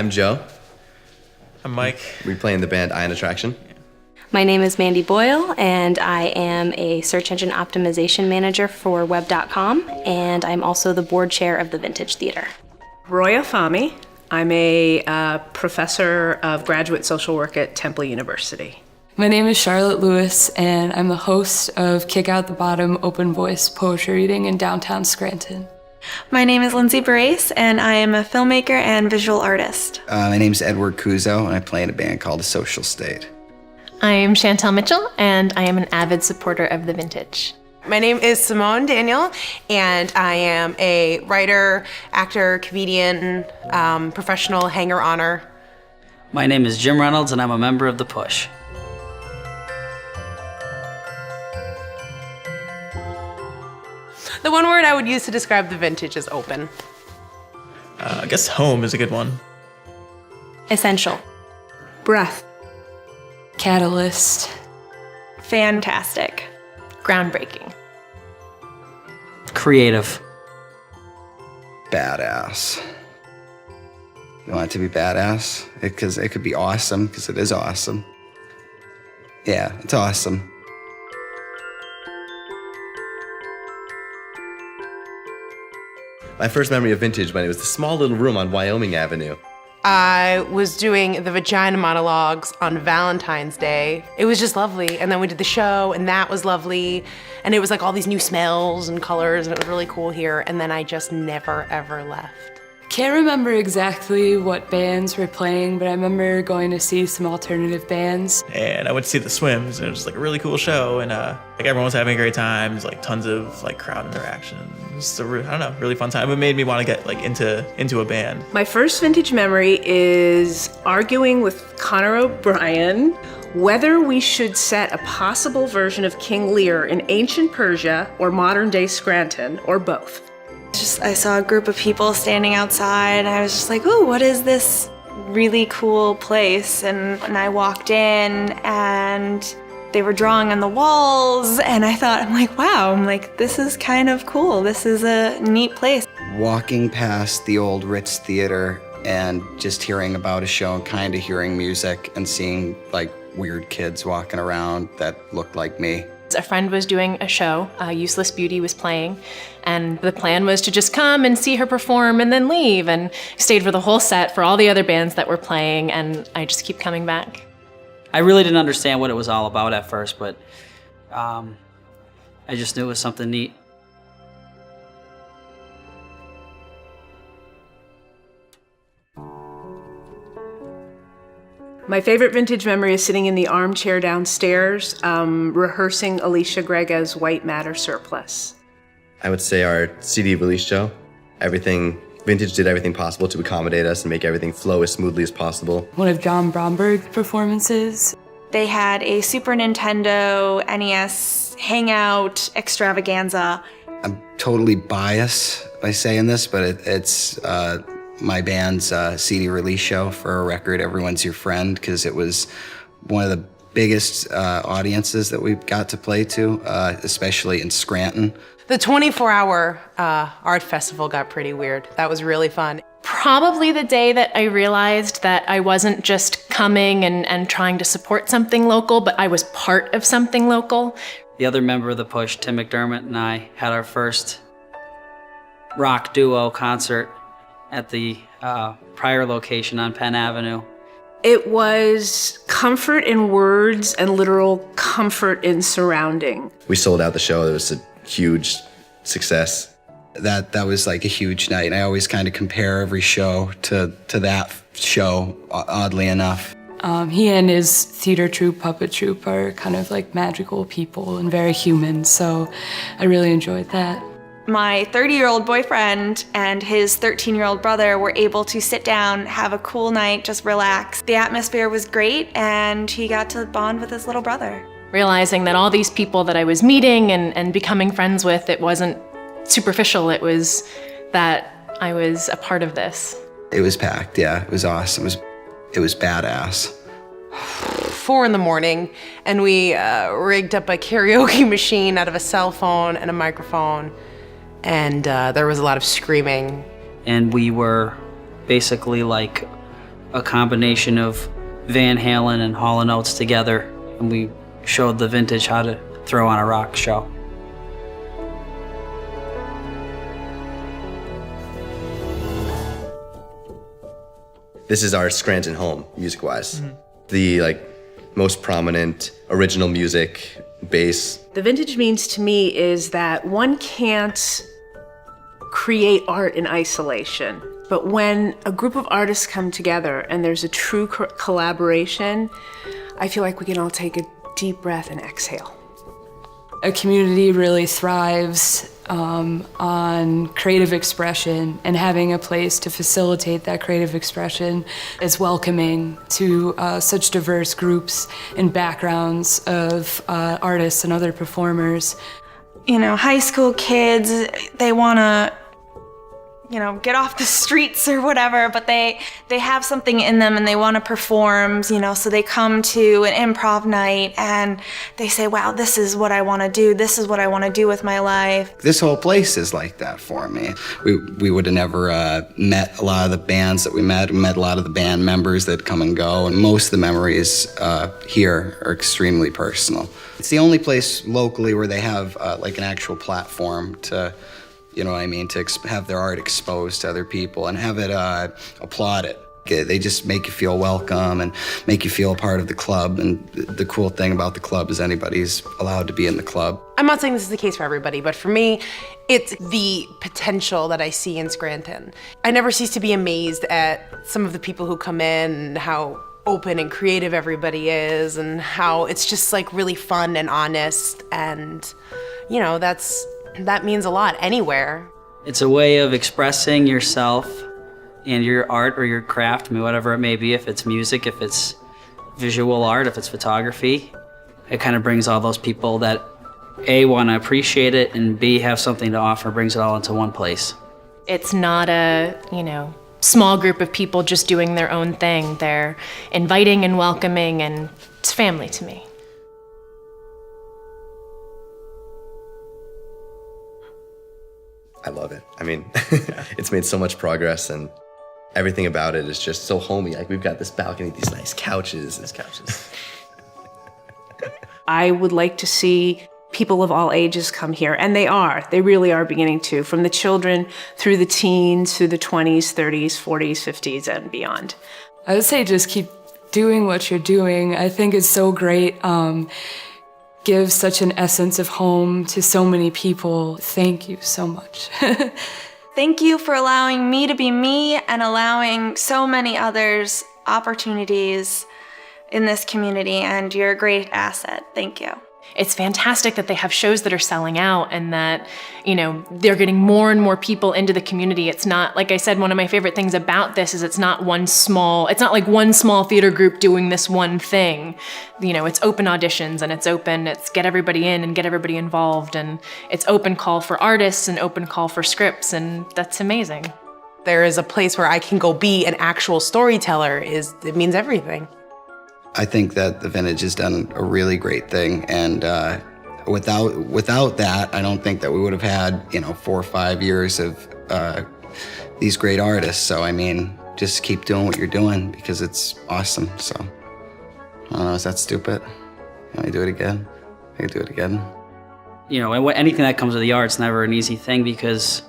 I'm Joe. I'm Mike. We play in the band Ion Attraction. My name is Mandy Boyle, and I am a search engine optimization manager for web.com, and I'm also the board chair of the Vintage Theater. Roya Fahmy. I'm a professor of graduate social work at Temple University. My name is Charlotte Lewis, and I'm the host of Kick Out the Bottom open voice poetry reading in downtown Scranton. My name is Lindsay Brace, and I am a filmmaker and visual artist. My name is Edward Kuzo, and I play in a band called The Social State. I'm Chantel Mitchell, and I am an avid supporter of the Vintage. My name is Simone Daniel, and I am a writer, actor, comedian, professional hanger-oner. My name is Jim Reynolds, and I'm a member of The Push. The one word I would use to describe the Vintage is open. I guess home is a good one. Essential. Breath. Catalyst. Fantastic. Groundbreaking. Creative. Badass. You want it to be badass? Because it could be awesome, because it is awesome. Yeah, it's awesome. My first memory of Vintage when it was the small little room on Wyoming Avenue. I was doing the vagina monologues on Valentine's Day. It was just lovely. And then we did the show, and that was lovely. And it was like all these new smells and colors, and it was really cool here. And then I just never, ever left. Can't remember exactly what bands were playing, but I remember going to see some alternative bands. And I went to see the Swims, and it was like a really cool show, and like everyone was having a great time. There's like tons of like crowd interaction. It was really fun time. It made me want to get like into a band. My first Vintage memory is arguing with Connor O'Brien whether we should set a possible version of King Lear in ancient Persia or modern-day Scranton, or both. I saw a group of people standing outside, and I was just like, oh, what is this really cool place? And I walked in, and they were drawing on the walls, and I'm like, wow, this is kind of cool. This is a neat place. Walking past the old Ritz Theater and just hearing about a show and kind of hearing music and seeing like weird kids walking around that looked like me. A friend was doing a show, Useless Beauty was playing, and the plan was to just come and see her perform and then leave, and stayed for the whole set for all the other bands that were playing, and I just keep coming back. I really didn't understand what it was all about at first, but I just knew it was something neat. My favorite Vintage memory is sitting in the armchair downstairs, rehearsing Alicia Grega's White Matter Surplus. I would say our CD release show. Vintage did everything possible to accommodate us and make everything flow as smoothly as possible. One of John Bromberg's performances. They had a Super Nintendo NES Hangout extravaganza. I'm totally biased by saying this, but it's my band's CD release show for a record, Everyone's Your Friend, because it was one of the biggest audiences that we got to play to, especially in Scranton. The 24-hour art festival got pretty weird. That was really fun. Probably the day that I realized that I wasn't just coming and trying to support something local, but I was part of something local. The other member of The Push, Tim McDermott, and I had our first rock duo concert at the prior location on Penn Avenue. It was comfort in words and literal comfort in surrounding. We sold out the show. It was a huge success. That was like a huge night, and I always kind of compare every show to that show, oddly enough. He and his theater troupe, puppet troupe, are kind of like magical people and very human, so I really enjoyed that. My 30-year-old boyfriend and his 13-year-old brother were able to sit down, have a cool night, just relax. The atmosphere was great, and he got to bond with his little brother. Realizing that all these people that I was meeting and becoming friends with, it wasn't superficial, it was that I was a part of this. It was packed, yeah, it was awesome. It was badass. 4 a.m, and we rigged up a karaoke machine out of a cell phone and a microphone, and there was a lot of screaming. And we were basically like a combination of Van Halen and Hall & Oates together, and we showed the vintage how to throw on a rock show. This is our Scranton home, music-wise. The most prominent original music, bass. The vintage means to me is that one can't create art in isolation, but when a group of artists come together and there's a true collaboration, I feel like we can all take a deep breath and exhale. A community really thrives on creative expression, and having a place to facilitate that creative expression is welcoming to such diverse groups and backgrounds of artists and other performers. You know, high school kids, they want to, get off the streets or whatever, but they have something in them and they want to perform, so they come to an improv night and they say, wow, this is what I want to do. This is what I want to do with my life. This whole place is like that for me. We would have never met a lot of the bands that we met a lot of the band members that come and go, and most of the memories here are extremely personal. It's the only place locally where they have an actual platform to, to have their art exposed to other people and have it applauded. They just make you feel welcome and make you feel a part of the club. And the cool thing about the club is anybody's allowed to be in the club. I'm not saying this is the case for everybody, but for me, it's the potential that I see in Scranton. I never cease to be amazed at some of the people who come in and how open and creative everybody is, and how it's just really fun and honest, and that means a lot anywhere. It's a way of expressing yourself and your art or your craft, whatever it may be, if it's music, if it's visual art, if it's photography. It kind of brings all those people that A, want to appreciate it, and B, have something to offer, brings it all into one place. It's not a, small group of people just doing their own thing. They're inviting and welcoming, and it's family to me. I love it. I mean, it's made so much progress, and everything about it is just so homey. We've got this balcony, these nice couches. I would like to see people of all ages come here, and they really are beginning to, from the children through the teens, through the 20s, 30s, 40s, 50s, and beyond. I would say just keep doing what you're doing. I think it's so great. Gives such an essence of home to so many people. Thank you so much. Thank you for allowing me to be me and allowing so many others opportunities in this community, and you're a great asset. Thank you. It's fantastic that they have shows that are selling out, and that, they're getting more and more people into the community. It's not, like I said, one of my favorite things about this is it's not like one small theater group doing this one thing. It's open auditions, and it's get everybody in and get everybody involved, and it's open call for artists and open call for scripts, and that's amazing. There is a place where I can go be an actual storyteller. It means everything. I think that the Vintage has done a really great thing, and without that, I don't think that we would have had 4 or 5 years of these great artists. So just keep doing what you're doing because it's awesome. So I don't know, is that stupid? Can I do it again? I can do it again. Anything that comes with the art's never an easy thing because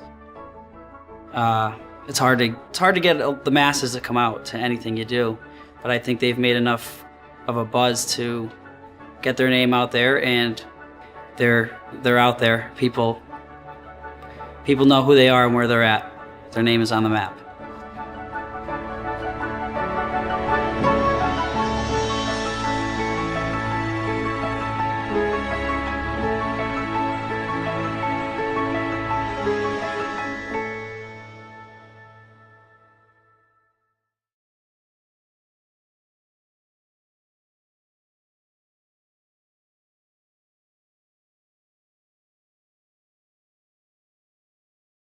it's hard to get the masses to come out to anything you do. But I think they've made enough of a buzz to get their name out there, and they're out there. People know who they are and where they're at. Their name is on the map.